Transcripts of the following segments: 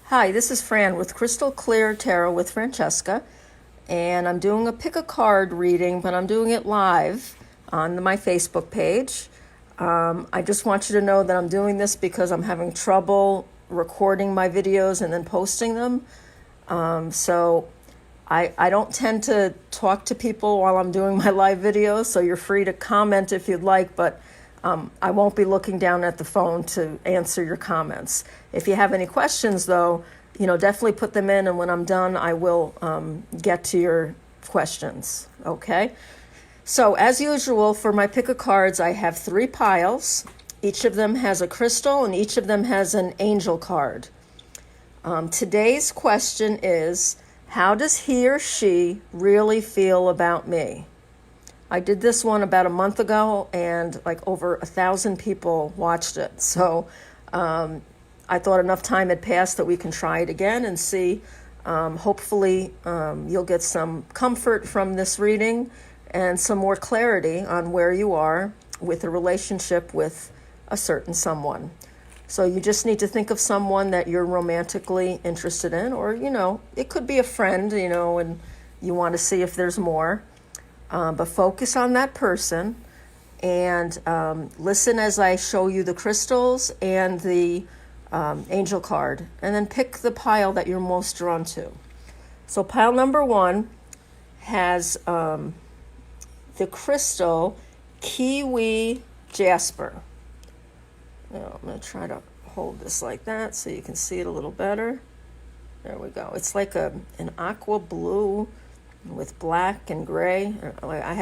Hi, this is Fran with Crystal Clear Tarot with Francesca, and I'm doing a pick a card reading, but I'm doing it live on my Facebook page. I just want you to know that I'm doing this because I'm having trouble recording my videos and then posting them. So I don't tend to talk to people while I'm doing my live videos, so you're free to comment if you'd like, but I won't be looking down at the phone to answer your comments. If you have any questions, though, definitely put them in, and when I'm done, I will get to your questions, okay? So, as usual, for my pick of cards, I have 3 piles. Each of them has a crystal, and each of them has an angel card. Today's question is, how does he or she really feel about me? I did this one about a month ago, and like over 1,000 people watched it. So I thought enough time had passed that we can try it again and see. Hopefully you'll get some comfort from this reading and some more clarity on where you are with a relationship with a certain someone. So you just need to think of someone that you're romantically interested in, or, it could be a friend, and you want to see if there's more. But focus on that person and listen as I show you the crystals and the angel card, and then pick the pile that you're most drawn to. So pile number 1 has the crystal Kiwi Jasper. Now, I'm going to try to hold this like that so you can see it a little better. There we go. It's like an aqua blue with black and gray. I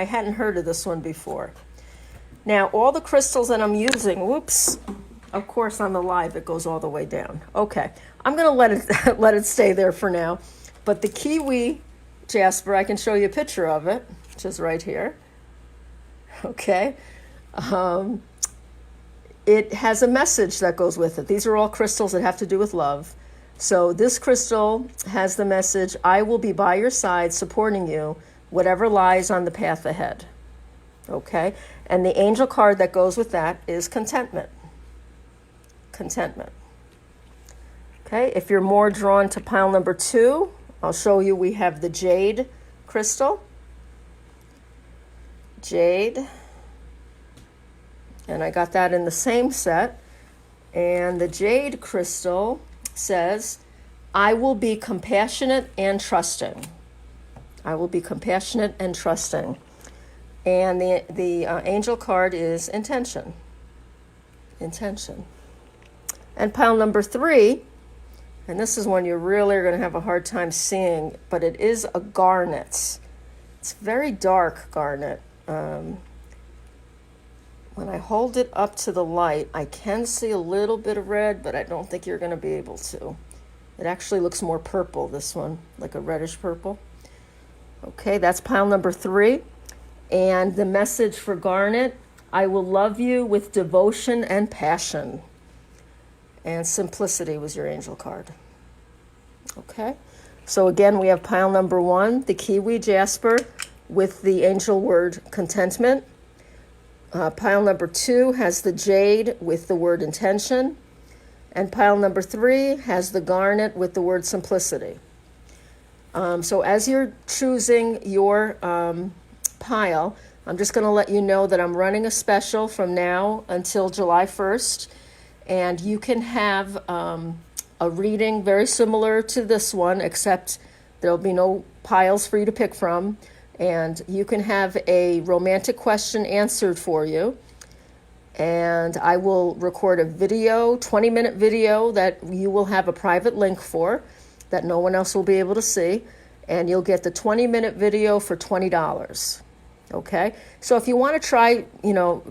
hadn't heard of this one before. Now, all the crystals that I'm using, of course on the live it goes all the way down. Okay, I'm going to let it stay there for now. But the Kiwi Jasper, I can show you a picture of it, which is right here. Okay. It has a message that goes with it. These are all crystals that have to do with love. So this crystal has the message, I will be by your side supporting you, whatever lies on the path ahead. Okay? And the angel card that goes with that is contentment. Contentment. Okay? If you're more drawn to pile number 2, I'll show you we have the jade crystal. Jade. And I got that in the same set. And the jade crystal says, I will be compassionate and trusting. I will be compassionate and trusting. And the angel card is intention. Intention. And pile number 3, and this is one you really are going to have a hard time seeing, but it is a garnet. It's very dark garnet. When I hold it up to the light, I can see a little bit of red, but I don't think you're going to be able to. It actually looks more purple, this one, like a reddish purple. Okay, that's pile number 3. And the message for garnet, I will love you with devotion and passion. And simplicity was your angel card. Okay, so again, we have pile number 1, the Kiwi Jasper with the angel word contentment. Pile number 2 has the jade with the word intention. And pile number 3 has the garnet with the word simplicity. So as you're choosing your pile, I'm just going to let you know that I'm running a special from now until July 1st. And you can have a reading very similar to this one, except there'll be no piles for you to pick from. And you can have a romantic question answered for you. And I will record a video, 20-minute video that you will have a private link for that no one else will be able to see. And you'll get the 20-minute video for $20. Okay? So if you want to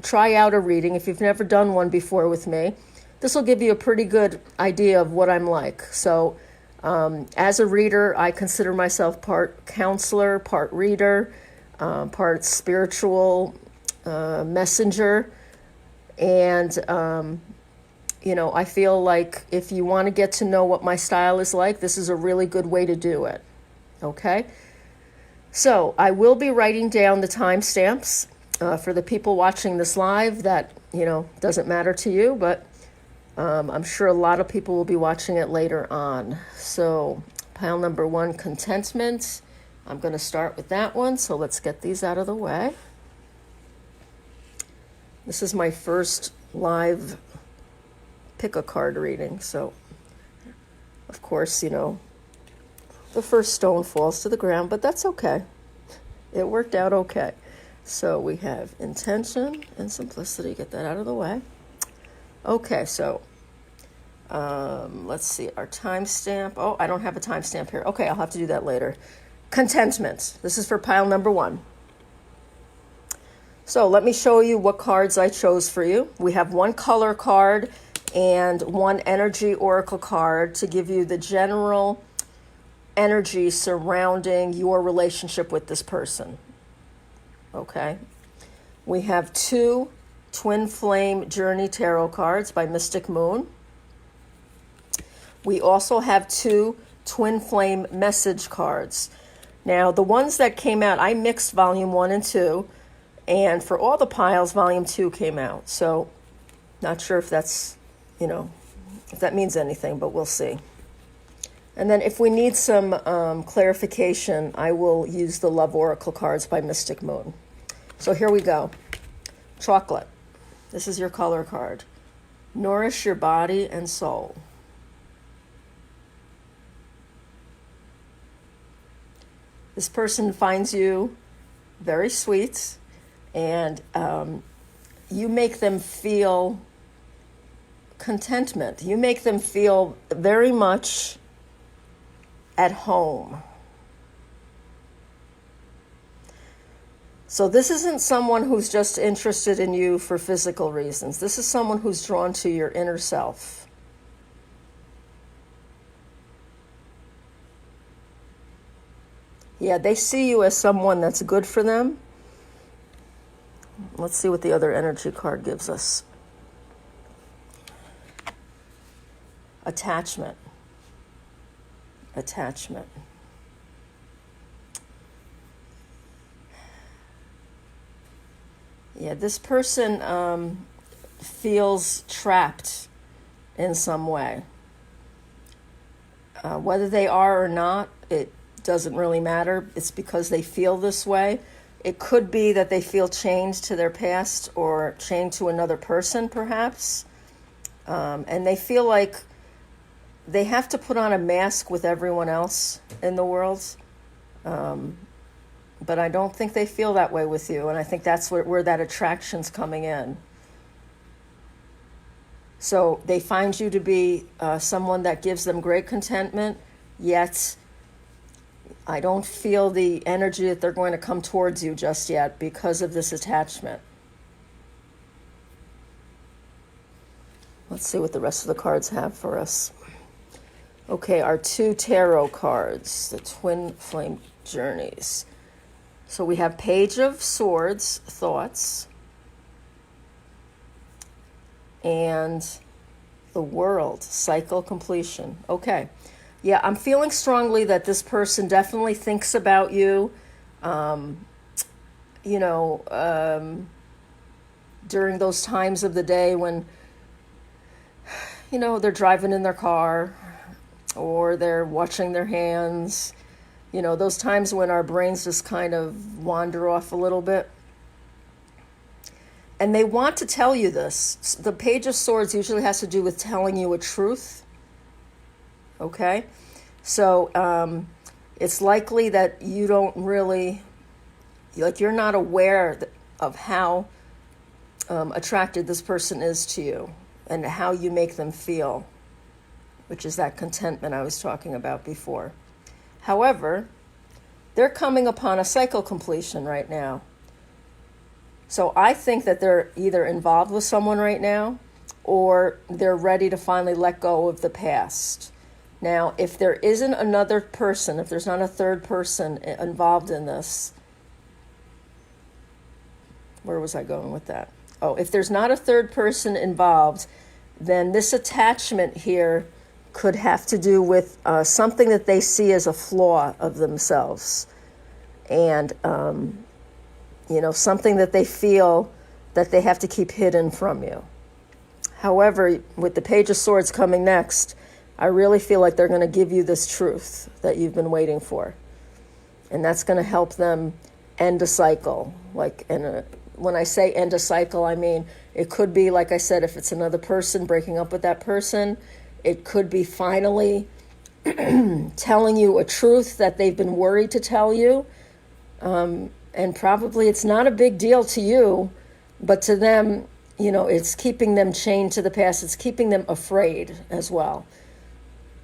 try out a reading, if you've never done one before with me, this will give you a pretty good idea of what I'm like. So as a reader, I consider myself part counselor, part reader, part spiritual messenger. And, I feel like if you want to get to know what my style is like, this is a really good way to do it. Okay? So I will be writing down the timestamps for the people watching this live. That, doesn't matter to you, but I'm sure a lot of people will be watching it later on. So, pile number 1, contentment. I'm going to start with that one. So let's get these out of the way. This is my first live pick a card reading. So, of course, the first stone falls to the ground, but that's okay. It worked out okay. So we have intention and simplicity. Get that out of the way. Okay, so let's see, our timestamp. Oh, I don't have a timestamp here. Okay, I'll have to do that later. Contentment. This is for pile number 1. So let me show you what cards I chose for you. We have 1 color card and 1 energy oracle card to give you the general energy surrounding your relationship with this person. Okay. We have 2 Twin Flame Journey Tarot cards by Mystic Moon. We also have 2 Twin Flame Message cards. Now, the ones that came out, I mixed volume 1 and 2, and for all the piles, volume 2 came out. So, not sure if that's, if that means anything, but we'll see. And then if we need some clarification, I will use the Love Oracle cards by Mystic Moon. So here we go. Chocolate. This is your color card. Nourish your body and soul. This person finds you very sweet, and you make them feel contentment. You make them feel very much at home. So this isn't someone who's just interested in you for physical reasons. This is someone who's drawn to your inner self. Yeah, they see you as someone that's good for them. Let's see what the other energy card gives us. Attachment. Attachment. Yeah, this person feels trapped in some way. Whether they are or not, it doesn't really matter. It's because they feel this way. It could be that they feel chained to their past or chained to another person, perhaps. And they feel like they have to put on a mask with everyone else in the world. But I don't think they feel that way with you. And I think that's where that attraction's coming in. So they find you to be someone that gives them great contentment, yet I don't feel the energy that they're going to come towards you just yet because of this attachment. Let's see what the rest of the cards have for us. Okay, our 2 tarot cards, the Twin Flame Journeys. So we have Page of Swords, Thoughts, and the World, Cycle Completion. Okay. Yeah, I'm feeling strongly that this person definitely thinks about you, during those times of the day when, they're driving in their car or they're washing their hands. Those times when our brains just kind of wander off a little bit. And they want to tell you this. The Page of Swords usually has to do with telling you a truth. Okay? So it's likely that you don't really, you're not aware of how attracted this person is to you and how you make them feel, which is that contentment I was talking about before. However, they're coming upon a cycle completion right now. So I think that they're either involved with someone right now or they're ready to finally let go of the past. Now, if there isn't another person, if there's not a third person involved in this, where was I going with that? Oh, if there's not a third person involved, then this attachment here could have to do with something that they see as a flaw of themselves. And, something that they feel that they have to keep hidden from you. However, with the Page of Swords coming next, I really feel like they're going to give you this truth that you've been waiting for. And that's going to help them end a cycle. When I say end a cycle, I mean, it could be, like I said, if it's another person, breaking up with that person. It could be finally telling you a truth that they've been worried to tell you. And probably it's not a big deal to you, but to them, it's keeping them chained to the past. It's keeping them afraid as well.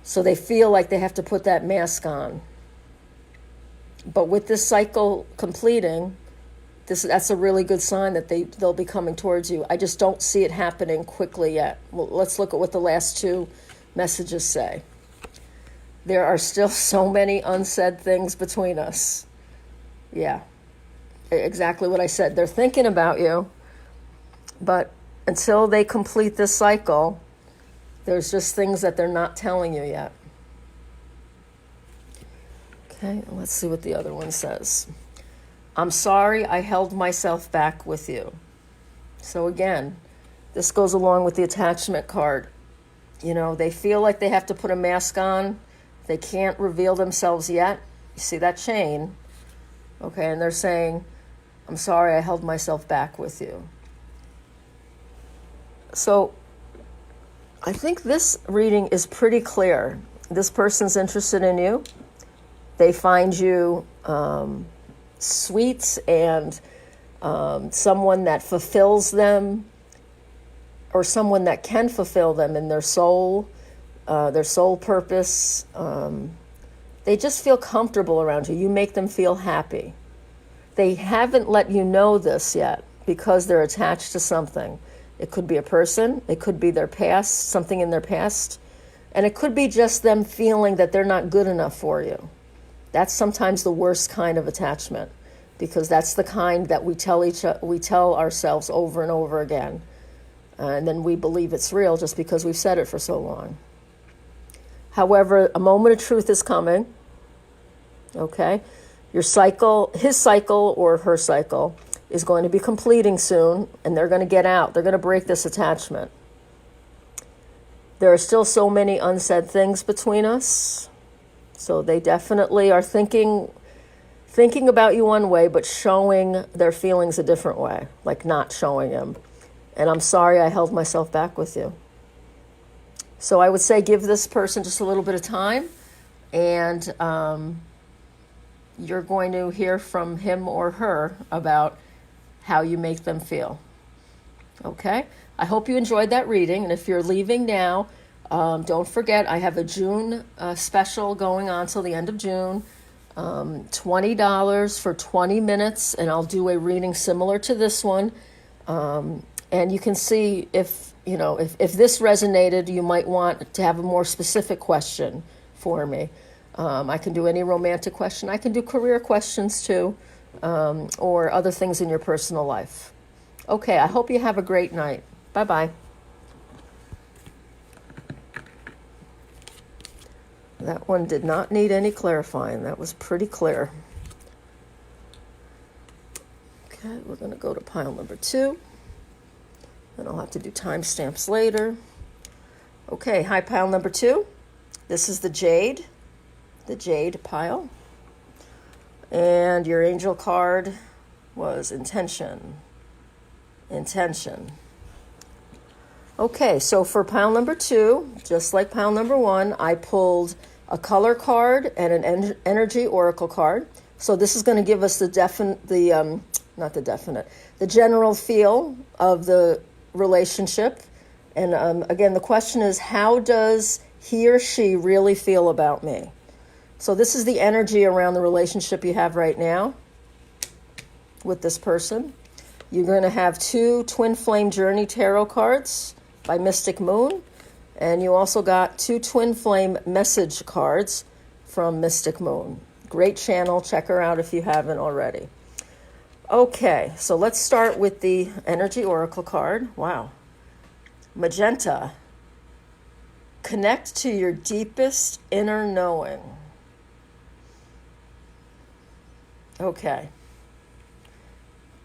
So they feel like they have to put that mask on. But with this cycle completing, that's a really good sign that they'll be coming towards you. I just don't see it happening quickly yet. Well, let's look at what the last two messages say. There are still so many unsaid things between us. Yeah, exactly what I said. They're thinking about you, but until they complete this cycle, there's just things that they're not telling you yet. Okay, let's see what the other one says. I'm sorry I held myself back with you. So again, this goes along with the attachment card. They feel like they have to put a mask on. They can't reveal themselves yet. You see that chain? Okay, and they're saying, I'm sorry I held myself back with you. So I think this reading is pretty clear. This person's interested in you. They find you sweet and someone that fulfills them, or someone that can fulfill them in their soul purpose. They just feel comfortable around you. You make them feel happy. They haven't let you know this yet because they're attached to something. It could be a person. It could be their past, something in their past. And it could be just them feeling that they're not good enough for you. That's sometimes the worst kind of attachment, because that's the kind that we tell ourselves over and over again. And then we believe it's real just because we've said it for so long. However, a moment of truth is coming. Okay? His cycle or her cycle is going to be completing soon, and they're going to get out. They're going to break this attachment. There are still so many unsaid things between us. So they definitely are thinking about you one way, but showing their feelings a different way, like not showing them. And I'm sorry I held myself back with you. So I would say give this person just a little bit of time, and you're going to hear from him or her about how you make them feel. Okay? I hope you enjoyed that reading, and if you're leaving now, don't forget, I have a June special going on till the end of June. $20 for 20 minutes, and I'll do a reading similar to this one. And you can see if this resonated, you might want to have a more specific question for me. I can do any romantic question. I can do career questions too, or other things in your personal life. Okay, I hope you have a great night. Bye-bye. That one did not need any clarifying. That was pretty clear. Okay, we're going to go to pile number 2. And I'll have to do timestamps later. Okay, hi, pile number 2. This is the jade pile. And your angel card was intention. Okay, so for pile number 2, just like pile number 1, I pulled a color card and an energy oracle card. So this is going to give us the general feel of the relationship. And again, the question is, how does he or she really feel about me? So this is the energy around the relationship you have right now with this person. You're going to have 2 Twin Flame Journey Tarot cards by Mystic Moon. And you also got 2 Twin Flame message cards from Mystic Moon. Great channel. Check her out if you haven't already. Okay, so let's start with the Energy Oracle card. Wow. Magenta. Connect to your deepest inner knowing. Okay.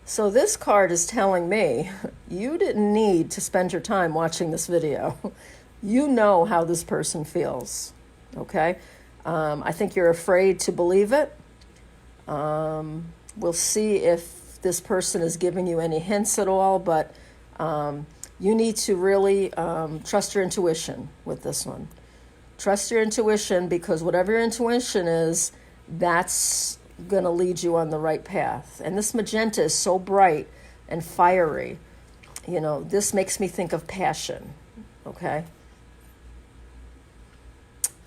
So this card is telling me You didn't need to spend your time watching this video. You know how this person feels, okay? I think you're afraid to believe it. We'll see if this person is giving you any hints at all, but you need to really trust your intuition with this one. Trust your intuition, because whatever your intuition is, that's going to lead you on the right path. And this magenta is so bright and fiery. You know, this makes me think of passion, okay?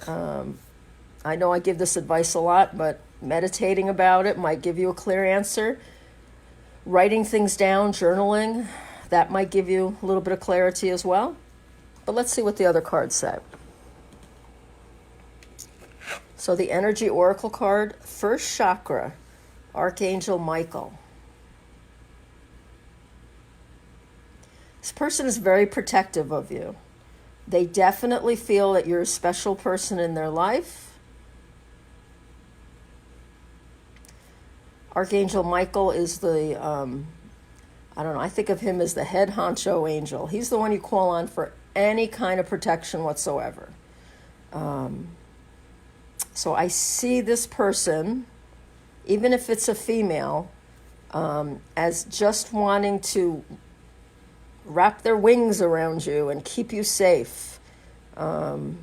I know I give this advice a lot, but meditating about it might give you a clear answer. Writing things down, journaling, that might give you a little bit of clarity as well. But let's see what the other cards say. So the Energy Oracle card, first chakra, Archangel Michael. This person is very protective of you. They definitely feel that you're a special person in their life. Archangel Michael is the, I don't know, I think of him as the head honcho angel. He's the one you call on for any kind of protection whatsoever. So I see this person, even if it's a female, as just wanting to wrap their wings around you and keep you safe. The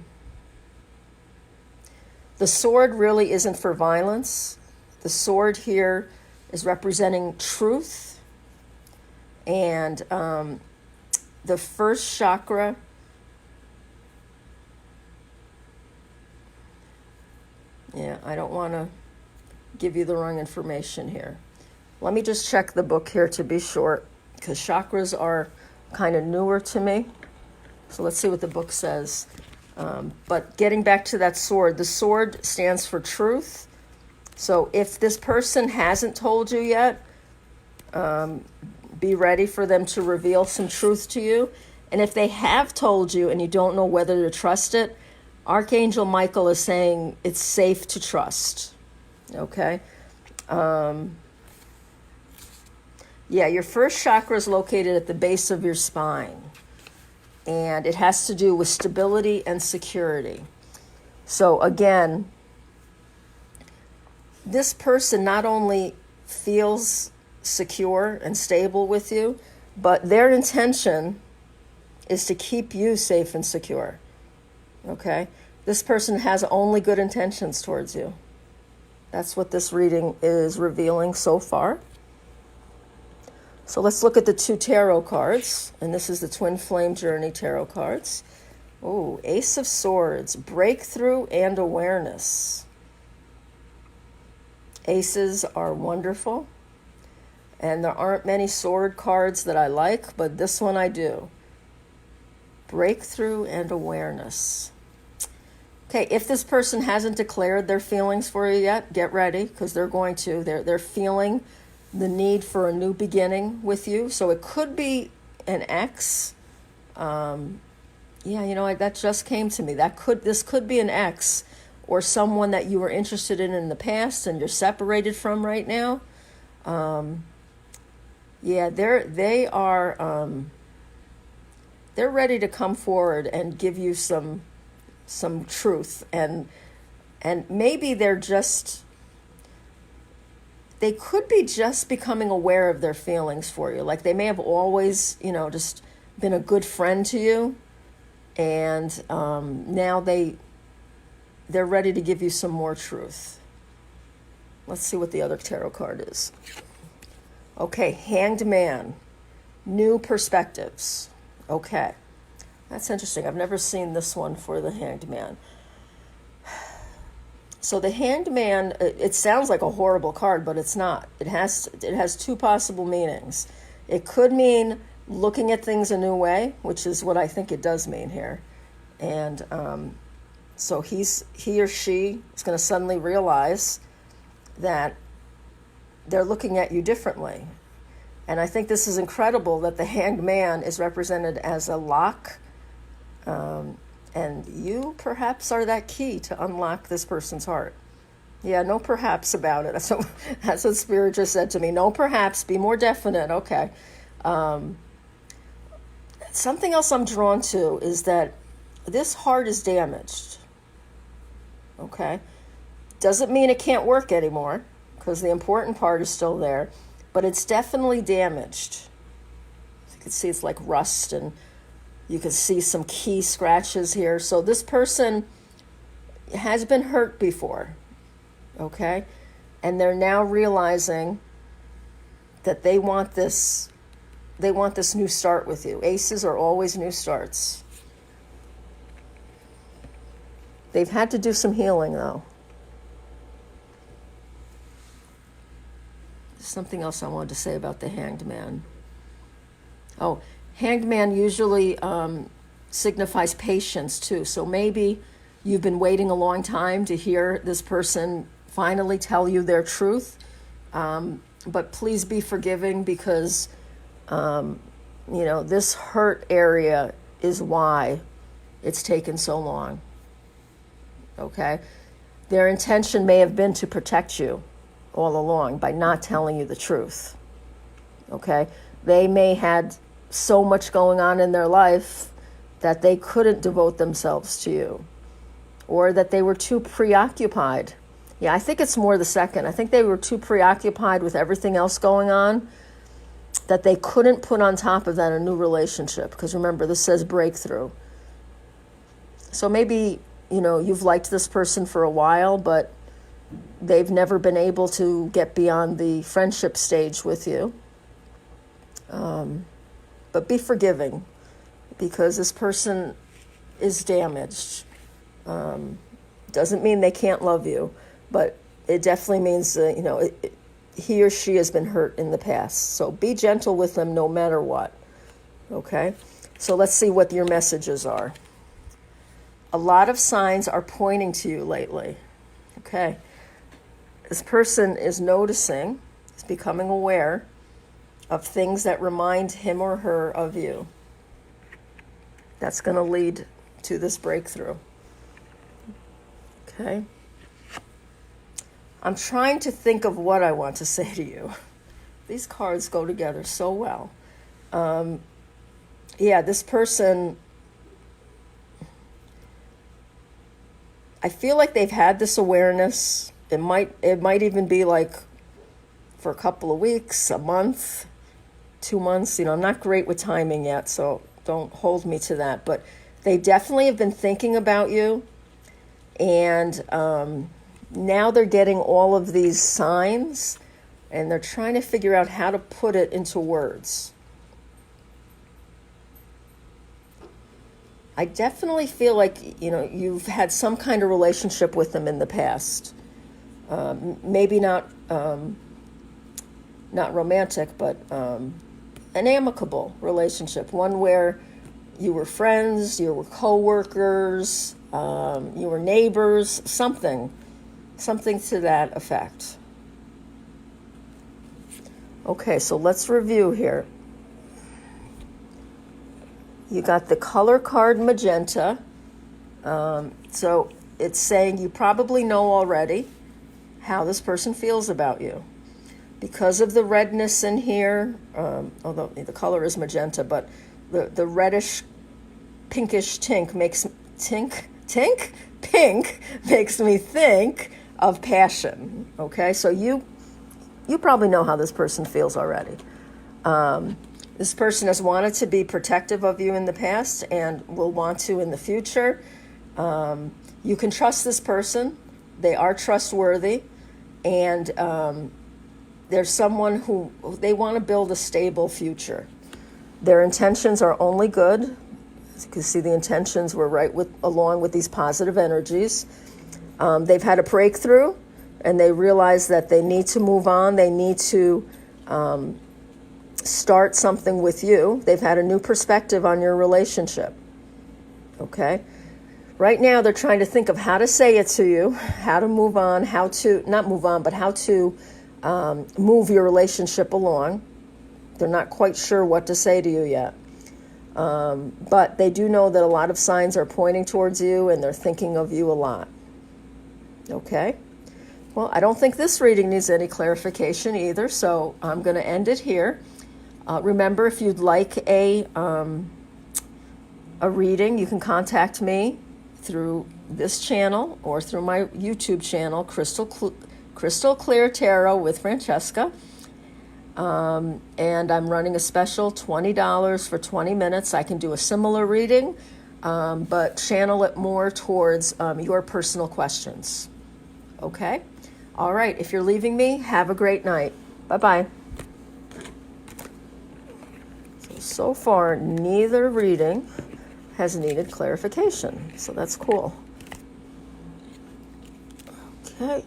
sword really isn't for violence. The sword here is representing truth. And the first chakra, yeah, I don't want to give you the wrong information here. Let me just check the book here to be sure, because chakras are kind of newer to me. So let's see what the book says. But getting back to that sword, the sword stands for truth. So if this person hasn't told you yet, be ready for them to reveal some truth to you. And if they have told you and you don't know whether to trust it, Archangel Michael is saying it's safe to trust. Okay? Yeah, your first chakra is located at the base of your spine. And it has to do with stability and security. So again, this person not only feels secure and stable with you, but their intention is to keep you safe and secure. Okay? This person has only good intentions towards you. That's what this reading is revealing so far. So let's look at the two tarot cards. And this is the Twin Flame Journey tarot cards. Oh, Ace of Swords, breakthrough and awareness. Aces are wonderful. And there aren't many sword cards that I like, but this one I do. Breakthrough and awareness. Okay, if this person hasn't declared their feelings for you yet, get ready, because they're going to. They're feeling the need for a new beginning with you. So it could be an ex. Yeah, you know, that just came to me. This could be an ex, or someone that you were interested in the past and you're separated from right now. Yeah, they're ready to come forward and give you some truth, and maybe they could be just becoming aware of their feelings for you. Like they may have always, you know, just been a good friend to you, and now they're ready to give you some more truth. Let's see what the other tarot card is. Okay, Hanged Man, new perspectives. Okay, that's interesting. I've never seen this one for the Hanged Man. So the Hanged Man, it sounds like a horrible card, but it's not. It has two possible meanings. It could mean looking at things a new way, which is what I think it does mean here. And so he or she is going to suddenly realize that they're looking at you differently. And I think this is incredible that the Hanged Man is represented as a lock. And you perhaps are that key to unlock this person's heart. Yeah, no perhaps about it. That's what Spirit just said to me. No perhaps, be more definite. Okay. something else I'm drawn to is that this heart is damaged. Okay? Doesn't mean it can't work anymore, because the important part is still there, but it's definitely damaged. You can see it's like rust, and you can see some key scratches here. So this person has been hurt before, okay? And they're now realizing that they want this new start with you. Aces are always new starts. They've had to do some healing, though. There's something else I wanted to say about the Hanged Man. Oh, Hanged Man usually signifies patience, too. So maybe you've been waiting a long time to hear this person finally tell you their truth. But please be forgiving, because this hurt area is why it's taken so long. Okay? Their intention may have been to protect you all along by not telling you the truth. Okay? They may had so much going on in their life that they couldn't devote themselves to you, or that they were too preoccupied. Yeah, I think it's more the second. I think they were too preoccupied with everything else going on that they couldn't put on top of that a new relationship. Because remember, this says breakthrough. So maybe, you've liked this person for a while, but they've never been able to get beyond the friendship stage with you. But be forgiving, because this person is damaged. Doesn't mean they can't love you, but it definitely means, he or she has been hurt in the past. So be gentle with them no matter what. Okay? So let's see what your messages are. A lot of signs are pointing to you lately. Okay? This person is noticing, is becoming aware of things that remind him or her of you. That's going to lead to this breakthrough. Okay? I'm trying to think of what I want to say to you. These cards go together so well. This person, I feel like they've had this awareness. It might even be like for a couple of weeks, a month, 2 months. I'm not great with timing yet, so don't hold me to that. But they definitely have been thinking about you. And now they're getting all of these signs, and they're trying to figure out how to put it into words. I definitely feel like, you've had some kind of relationship with them in the past. Maybe not romantic, but an amicable relationship. One where you were friends, you were co-workers, you were neighbors, something to that effect. Okay, so let's review here. You got the color card magenta. So it's saying you probably know already how this person feels about you. Because of the redness in here, although the color is magenta, but the reddish pinkish pink makes me think of passion. Okay, so you probably know how this person feels already. This person has wanted to be protective of you in the past and will want to in the future. You can trust this person. They are trustworthy, and there's someone who they want to build a stable future. Their intentions are only good. As you can see, the intentions were right along with these positive energies. They've had a breakthrough, and they realize that they need to move on. They need to start something with you. They've had a new perspective on your relationship. Okay? Right now, they're trying to think of how to say it to you, how to move on, how to move your relationship along. They're not quite sure what to say to you yet. But they do know that a lot of signs are pointing towards you, and they're thinking of you a lot. Okay? Well, I don't think this reading needs any clarification either, so I'm going to end it here. Remember, if you'd like a a reading, you can contact me through this channel or through my YouTube channel, Crystal Clear Tarot with Francesca. And I'm running a special $20 for 20 minutes. I can do a similar reading, but channel it more towards your personal questions. Okay? All right. If you're leaving me, have a great night. Bye-bye. So far, neither reading has needed clarification. So that's cool. Okay.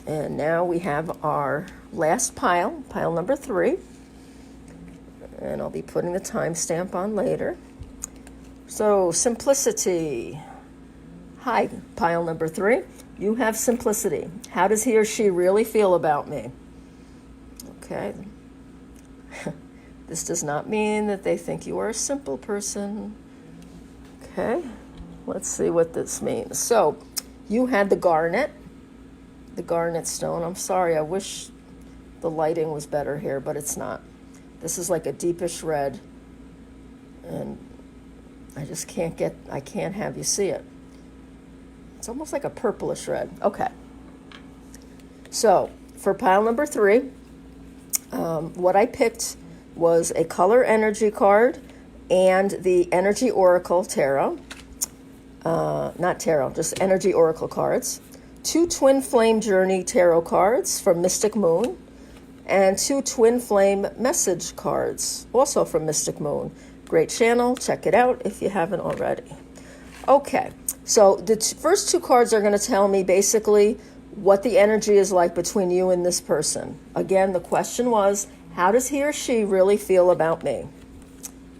And now we have our last pile number 3. And I'll be putting the timestamp on later. So, simplicity. Hi, pile number 3. You have simplicity. How does he or she really feel about me? Okay. This does not mean that they think you are a simple person. Okay. Let's see what this means. So, you had the garnet stone. I'm sorry, I wish the lighting was better here, but it's not. This is like a deepish red, and I can't have you see it. It's almost like a purplish red. Okay. So, for pile number 3, what I picked was a color energy card and the Energy Oracle Tarot. Not tarot, just Energy Oracle cards. 2 Twin Flame Journey Tarot cards from Mystic Moon, and 2 Twin Flame Message cards, also from Mystic Moon. Great channel. Check it out if you haven't already. Okay, so the first 2 cards are going to tell me basically what the energy is like between you and this person. Again, the question was, how does he or she really feel about me?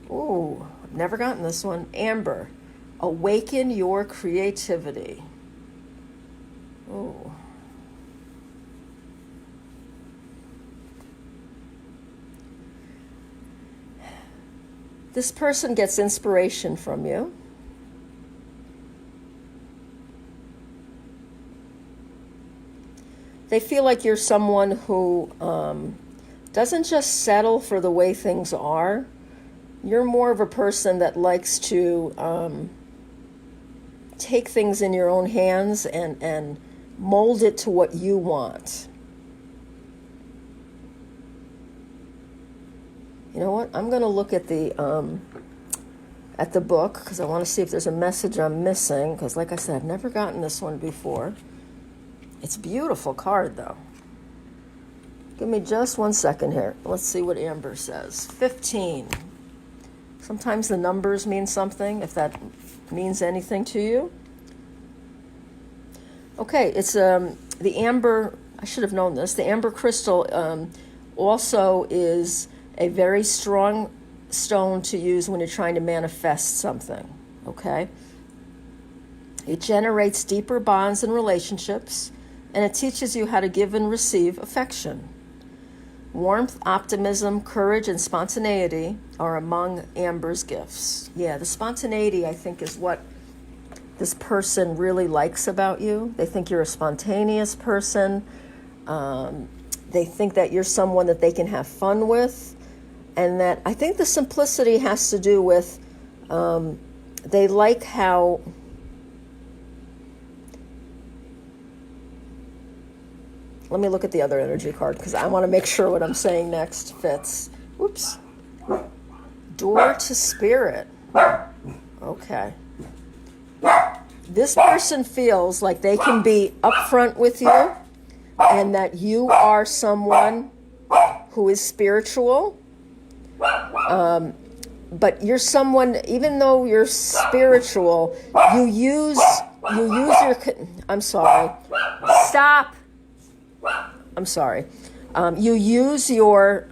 Ooh, I've never gotten this one. Amber, awaken your creativity. Ooh. This person gets inspiration from you. They feel like you're someone who doesn't just settle for the way things are. You're more of a person that likes to take things in your own hands and mold it to what you want. You know what? I'm going to look at the book because I want to see if there's a message I'm missing. Because, like I said, I've never gotten this one before. It's a beautiful card, though. Give me just 1 second here. Let's see what Amber says. 15. Sometimes the numbers mean something, if that means anything to you. Okay, it's the amber. I should have known this. The amber crystal also is a very strong stone to use when you're trying to manifest something, okay? It generates deeper bonds and relationships, and it teaches you how to give and receive affection. Warmth, optimism, courage, and spontaneity are among Amber's gifts. Yeah, the spontaneity, I think, is what this person really likes about you. They think you're a spontaneous person. They think that you're someone that they can have fun with. And that I think the simplicity has to do with they like how let me look at the other energy card because I want to make sure what I'm saying next fits. Oops. Door to Spirit. Okay. This person feels like they can be upfront with you and that you are someone who is spiritual. But you're someone, even though you're spiritual, you use your, I'm sorry, stop. I'm sorry. You use your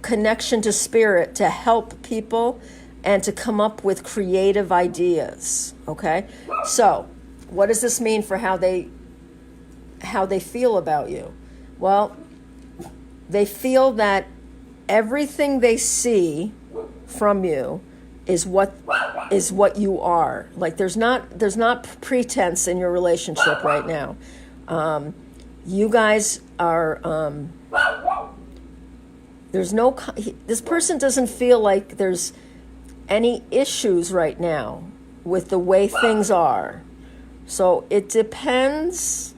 connection to spirit to help people and to come up with creative ideas, okay? So, what does this mean for how they feel about you? Well, they feel that everything they see from you is what you are. Like there's not pretense in your relationship right now. You guys are this person doesn't feel like there's any issues right now with the way things are. So it depends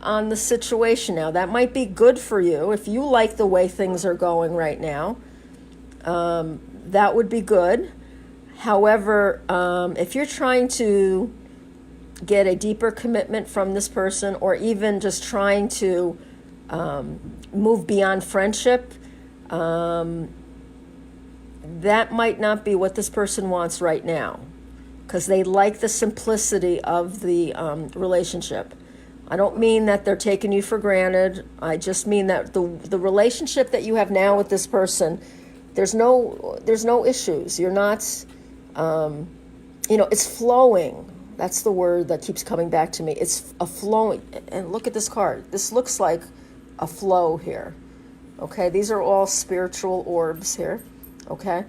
on the situation now. That might be good for you. If you like the way things are going right now, that would be good. However, if you're trying to get a deeper commitment from this person, or even just trying to move beyond friendship, that might not be what this person wants right now, because they like the simplicity of the relationship. I don't mean that they're taking you for granted. I just mean that the relationship that you have now with this person, there's no issues. You're not, it's flowing. That's the word that keeps coming back to me. It's a flowing. And look at this card. This looks like a flow here. Okay, these are all spiritual orbs here. Okay,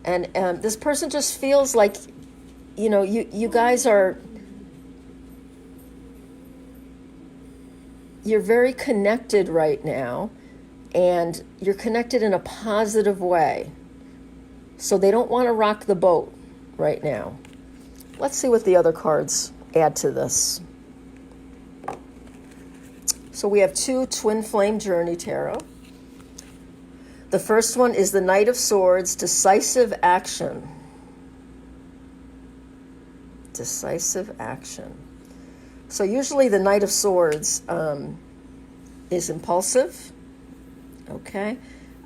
and this person just feels like, you guys are, you're very connected right now, and you're connected in a positive way. So they don't want to rock the boat right now. Let's see what the other cards add to this. So we have 2 Twin Flame Journey Tarot. The first one is the Knight of Swords, decisive action. Decisive action. So usually the Knight of Swords is impulsive, okay?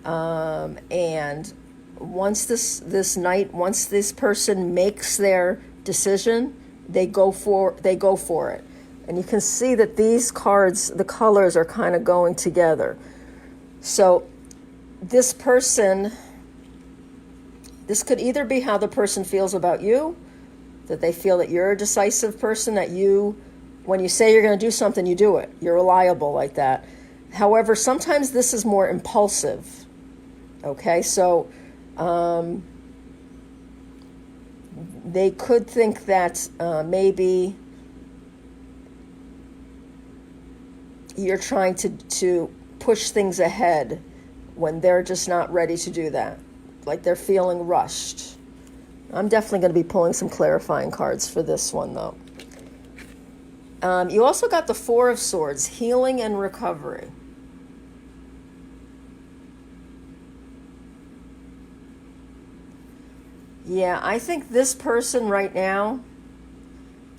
And once this knight, once this person makes their decision, they go for it. And you can see that these cards, the colors are kind of going together. So this person, this could either be how the person feels about you, that they feel that you're a decisive person, that you, when you say you're going to do something, you do it. You're reliable like that. However, sometimes this is more impulsive. Okay, so they could think that maybe you're trying to push things ahead when they're just not ready to do that. Like they're feeling rushed. I'm definitely going to be pulling some clarifying cards for this one, though. You also got the Four of Swords, healing and recovery. Yeah, I think this person right now,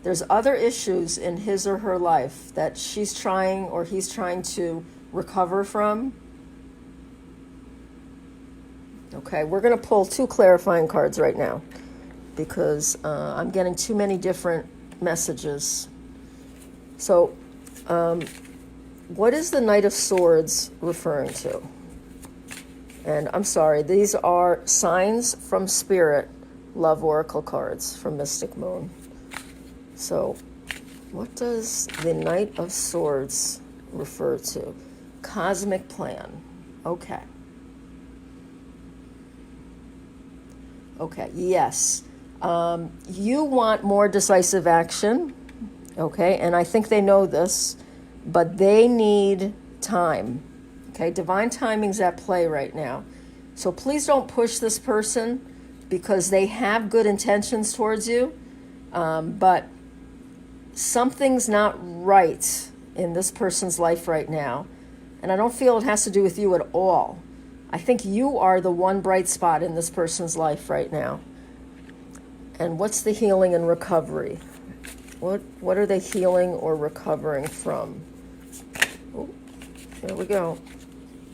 there's other issues in his or her life that she's trying or he's trying to recover from. Okay, we're going to pull 2 clarifying cards right now because I'm getting too many different messages. So, what is the Knight of Swords referring to? And I'm sorry, these are Signs from Spirit Love Oracle cards from Mystic Moon. So, what does the Knight of Swords refer to? Cosmic plan. Okay. Okay, yes. You want more decisive action, okay? And I think they know this, but they need time, okay? Divine timing's at play right now. So please don't push this person because they have good intentions towards you, but something's not right in this person's life right now. And I don't feel it has to do with you at all. I think you are the one bright spot in this person's life right now. And what's the healing and recovery? What are they healing or recovering from? Oh, here we go.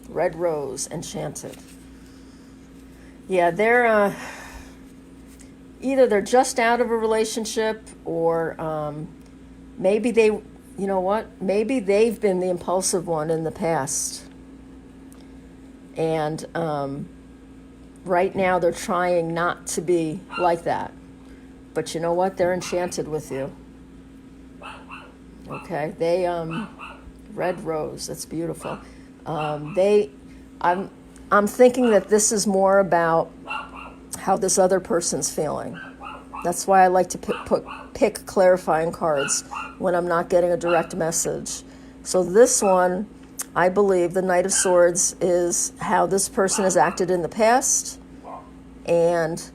Red Rose, Enchanted. Yeah, they're either they're just out of a relationship or maybe they, you know what? Maybe they've been the impulsive one in the past. And right now they're trying not to be like that. But you know what? They're enchanted with you. Okay, they Red Rose, that's beautiful. I'm thinking that this is more about how this other person's feeling. That's why I like to pick clarifying cards when I'm not getting a direct message. So this one, I believe the Knight of Swords is how this person has acted in the past, and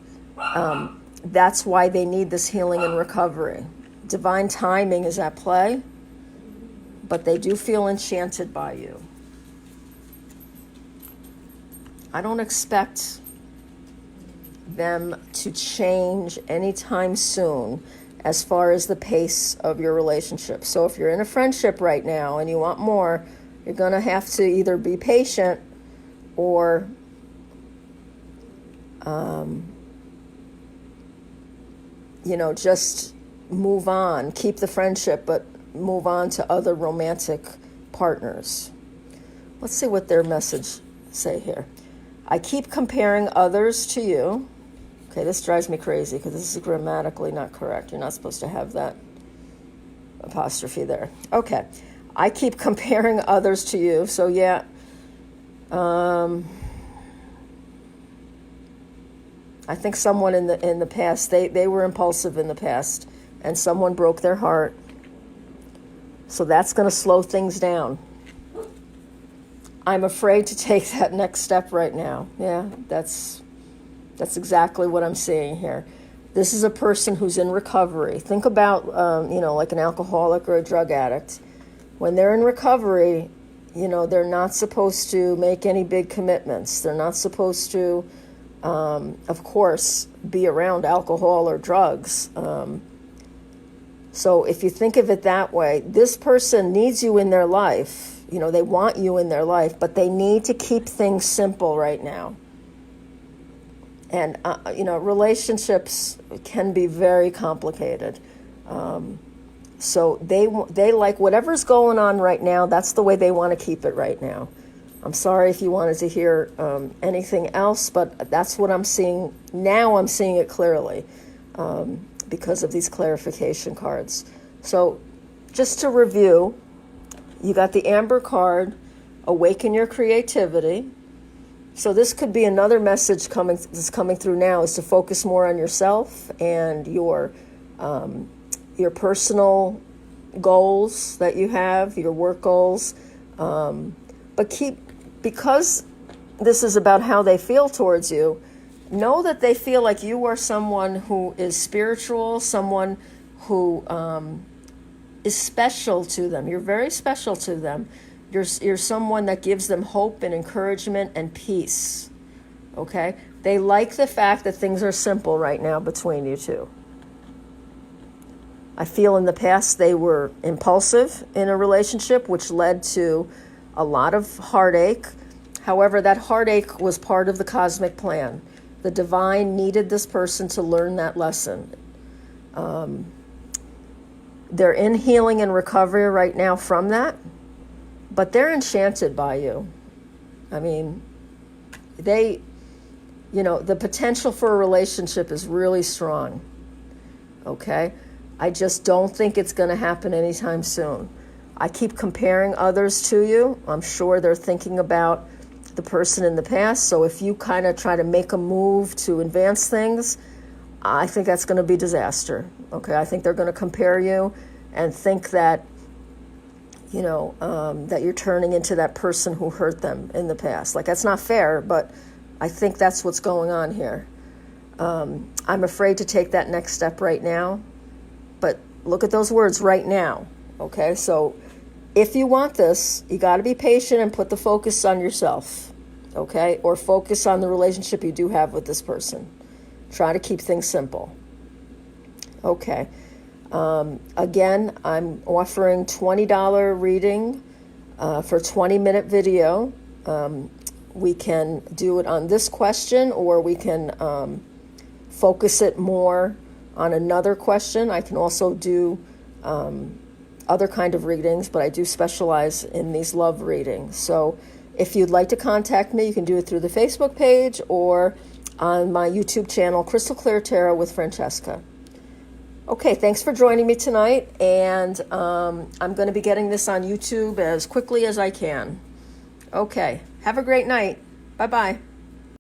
That's why they need this healing and recovery. Divine timing is at play, but they do feel enchanted by you. I don't expect them to change anytime soon as far as the pace of your relationship. So if you're in a friendship right now and you want more, you're going to have to either be patient or just move on. Keep the friendship, but move on to other romantic partners. Let's see what their message say here. I keep comparing others to you. Okay, this drives me crazy because this is grammatically not correct. You're not supposed to have that apostrophe there. Okay, I keep comparing others to you. So yeah, I think someone in the past, they were impulsive in the past, and someone broke their heart. So that's going to slow things down. I'm afraid to take that next step right now. Yeah, that's exactly what I'm seeing here. This is a person who's in recovery. Think about, like an alcoholic or a drug addict. When they're in recovery, they're not supposed to make any big commitments. They're not supposed to, of course, be around alcohol or drugs. So if you think of it that way, this person needs you in their life. They want you in their life, but they need to keep things simple right now. And, relationships can be very complicated. So they like whatever's going on right now, that's the way they want to keep it right now. I'm sorry if you wanted to hear anything else, but that's what I'm seeing. Now I'm seeing it clearly because of these clarification cards. So just to review, you got the Amber card, awaken your creativity. So this could be another message that's coming through now, is to focus more on yourself and your personal goals that you have, your work goals. But because this is about how they feel towards you, know that they feel like you are someone who is spiritual, someone who is special to them. You're very special to them. You're someone that gives them hope and encouragement and peace. Okay? They like the fact that things are simple right now between you two. I feel in the past they were impulsive in a relationship, which led to a lot of heartache. However, that heartache was part of the cosmic plan. The divine needed this person to learn that lesson. They're in healing and recovery right now from that, but they're enchanted by you. I mean, the potential for a relationship is really strong. Okay? I just don't think it's going to happen anytime soon. I keep comparing others to you. I'm sure they're thinking about the person in the past. So if you kind of try to make a move to advance things, I think that's going to be disaster. Okay, I think they're going to compare you and think that, that you're turning into that person who hurt them in the past. Like, that's not fair, but I think that's what's going on here. I'm afraid to take that next step right now, but look at those words, right now. Okay, so if you want this, you got to be patient and put the focus on yourself, okay? Or focus on the relationship you do have with this person. Try to keep things simple. Okay. Again, I'm offering $20 reading for 20-minute video. We can do it on this question, or we can focus it more on another question. I can also do other kind of readings, but I do specialize in these love readings. So if you'd like to contact me, you can do it through the Facebook page or on my YouTube channel, Crystal Clear Tarot with Francesca. Okay, thanks for joining me tonight, and I'm going to be getting this on YouTube as quickly as I can. Okay, have a great night. Bye-bye.